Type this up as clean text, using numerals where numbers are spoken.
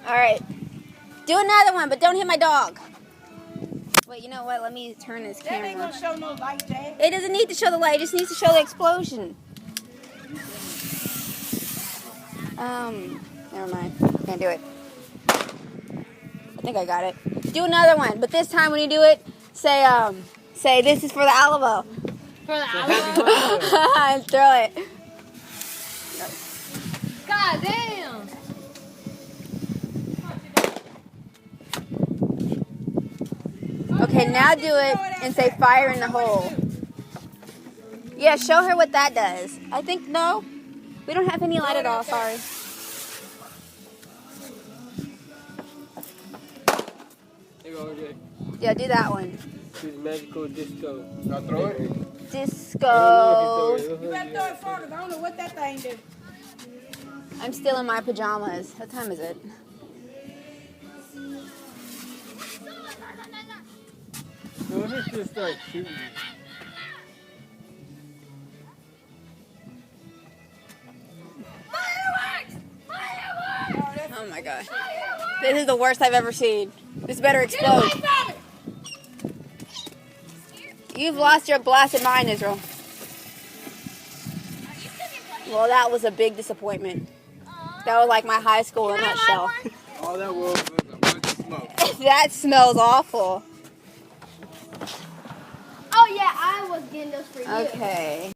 Alright. Do another one, but don't hit my dog. Wait, you know what? Let me turn this That ain't camera. gonna show no light, Dad. It doesn't need to show the light. It just needs to show the explosion. Never mind. Can't do it. I think I got it. Do another one, but this time when you do it, say this is for the Alamo. For the Alamo? And throw it. God damn! Okay, now do it and say fire in the hole. Yeah, show her what that does. I think, no, we don't have any light at all, sorry. Yeah, do that one. Magical disco. Now throw it. Disco. You better throw it further. I don't know what that thing do. I'm still in my pajamas. What time is it? No, let's just start shooting. Oh my gosh. This is the worst I've ever seen. This better explode. You've lost your blasted mind, Israel. Well, that was a big disappointment. That was like my high school in a nutshell. All that was a bunch of smoke. That smells awful. Oh yeah, I was getting those for you. Okay.